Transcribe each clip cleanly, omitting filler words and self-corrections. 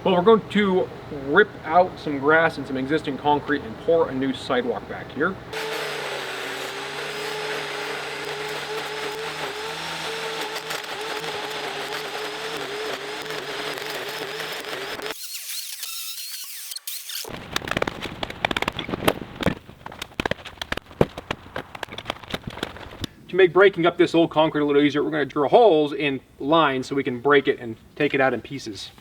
Well, we're going to rip out some grass and some existing concrete and pour a new sidewalk back here. To make breaking up this old concrete a little easier, we're going to drill holes in lines so we can break it and take it out in pieces.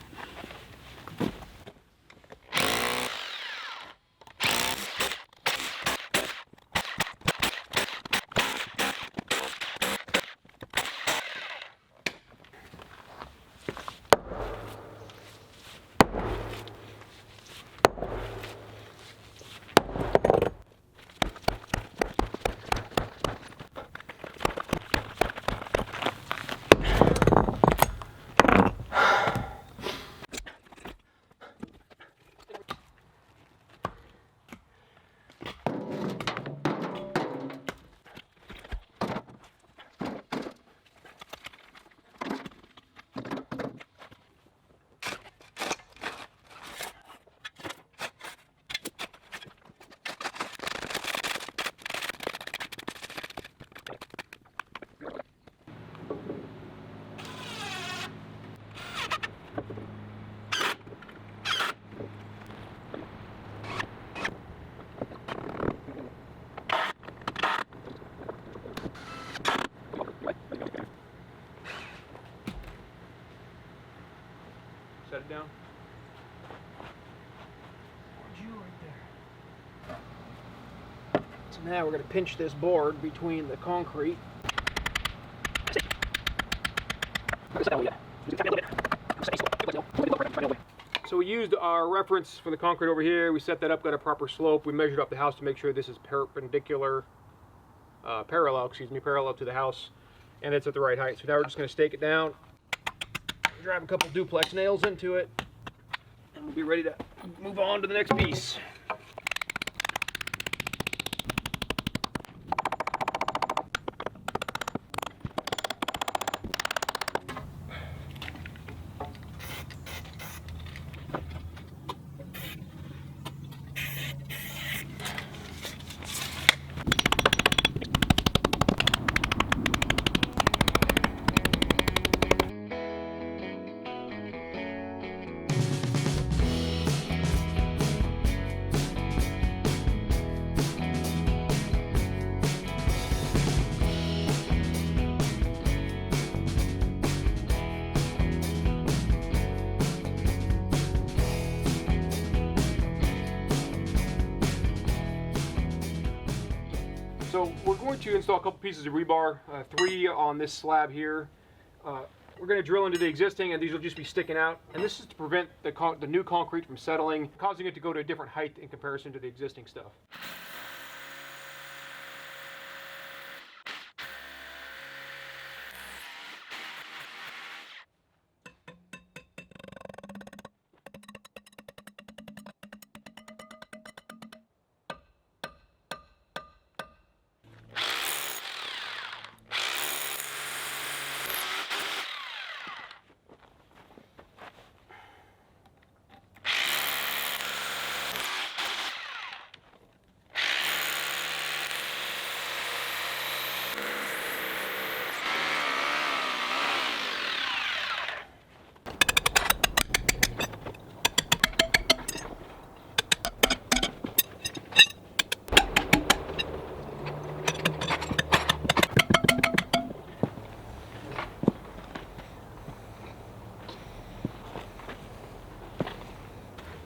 Set it down. So now we're going to pinch this board between the concrete. So we used our reference for the concrete over here. We set that up, got a proper slope. We measured up the house to make sure this is parallel to the house, and it's at the right height. So now we're just going to stake it down, drive a couple duplex nails into it, and we'll be ready to move on to the next piece. So we're going to install a couple pieces of rebar, 3 on this slab here. We're going to drill into the existing, and these will just be sticking out. And this is to prevent the new concrete from settling, causing it to go to a different height in comparison to the existing stuff.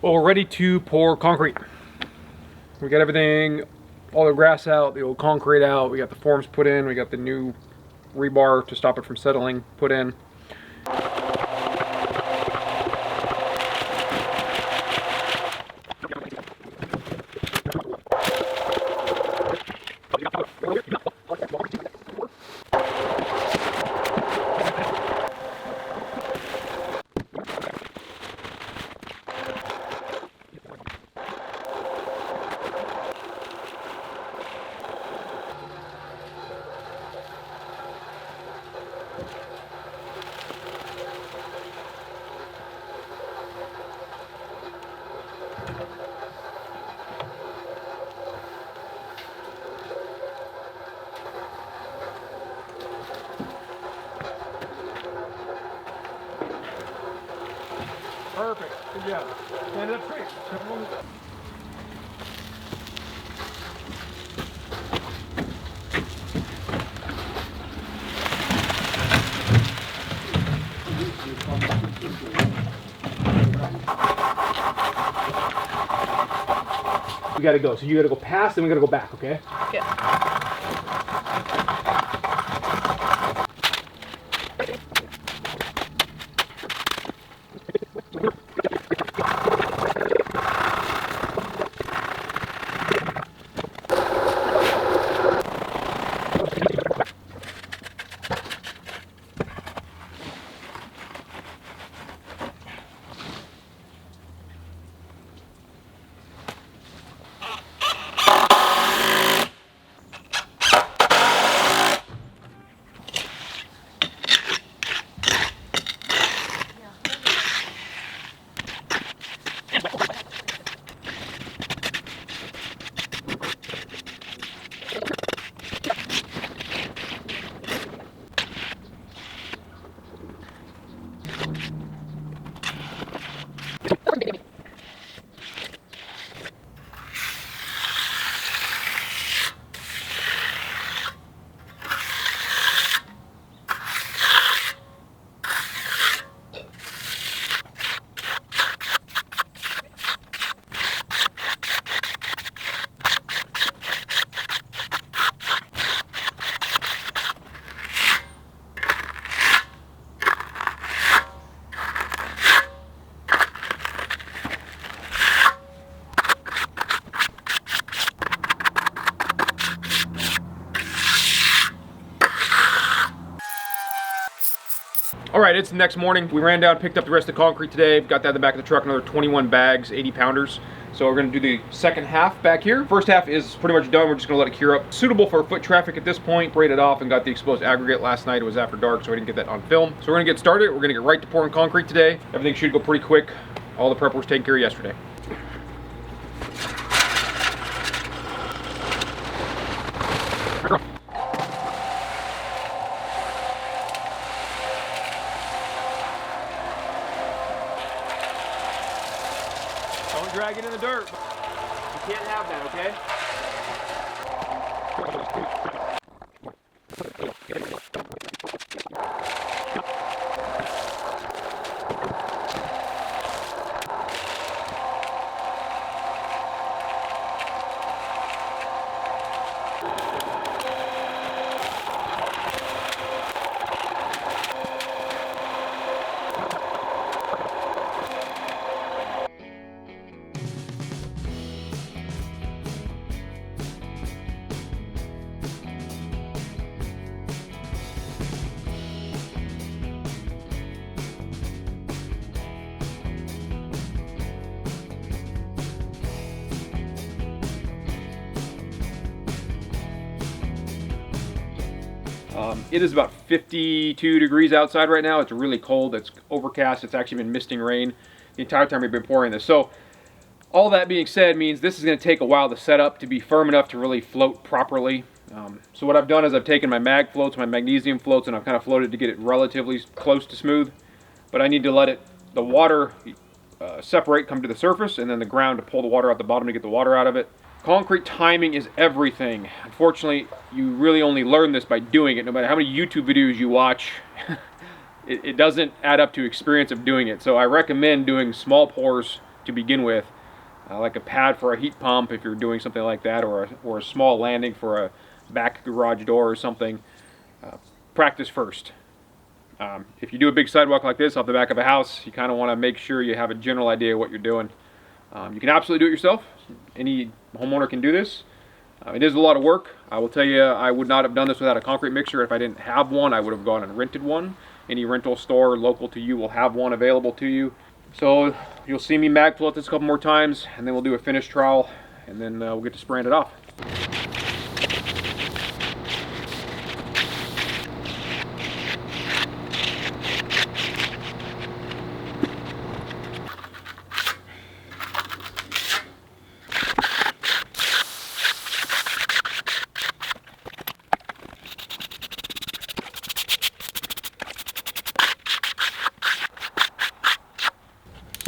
Well, we're ready to pour concrete. We got everything, all the grass out, the old concrete out, we got the forms put in, we got the new rebar to stop it from settling put in. Perfect. Good job. Stand it up straight. We gotta go. So you gotta go past, and we gotta go back. Okay. Yeah. All right, it's the next morning. We ran down, picked up the rest of the concrete today. Got that in the back of the truck, another 21 bags, 80 pounders. So we're gonna do the second half back here. First half is pretty much done. We're just gonna let it cure up. Suitable for foot traffic at this point. Sprayed it off and got the exposed aggregate last night. It was after dark, so I didn't get that on film. So we're gonna get started. We're gonna get right to pouring concrete today. Everything should go pretty quick. All the prep was taken care of yesterday. Don't drag it in the dirt. You can't have that, okay? It is about 52 degrees outside right now. It's really cold. It's overcast. It's actually been misting rain the entire time we've been pouring this. So all that being said means this is going to take a while to set up to be firm enough to really float properly. So what I've done is I've taken my mag floats, my magnesium floats, and I've kind of floated to get it relatively close to smooth. But I need to let the water separate, come to the surface, and then the ground to pull the water out the bottom to get the water out of it. Concrete timing is everything. Unfortunately, you really only learn this by doing it. No matter how many YouTube videos you watch, it doesn't add up to experience of doing it. So I recommend doing small pours to begin with, like a pad for a heat pump if you're doing something like that, or a small landing for a back garage door or something. Practice first. If you do a big sidewalk like this off the back of a house, you kind of want to make sure you have a general idea of what you're doing. You can absolutely do it yourself. Any homeowner can do this. It is a lot of work. I will tell you, I would not have done this without a concrete mixer. If I didn't have one, I would have gone and rented one. Any rental store local to you will have one available to you. So you'll see me mag float this a couple more times, and then we'll do a finish trowel, and then we'll get to spraying it off.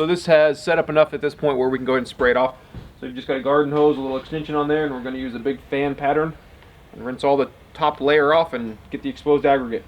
So this has set up enough at this point where we can go ahead and spray it off. So you've just got a garden hose, a little extension on there, and we're going to use a big fan pattern and rinse all the top layer off and get the exposed aggregate.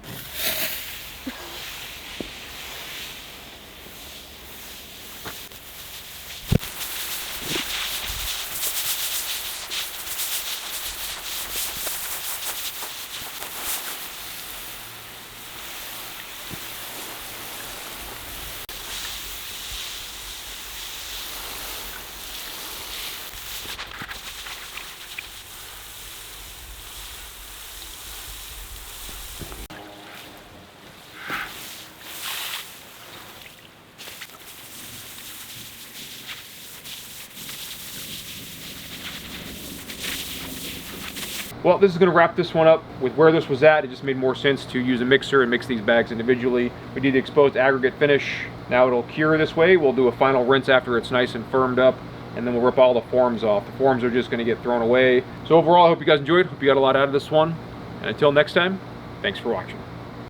Well, this is going to wrap this one up. With where this was at, it just made more sense to use a mixer and mix these bags individually. We did the exposed aggregate finish. Now it'll cure this way. We'll do a final rinse after it's nice and firmed up, and then we'll rip all the forms off. The forms are just going to get thrown away. So overall, I hope you guys enjoyed. Hope you got a lot out of this one. And until next time, thanks for watching.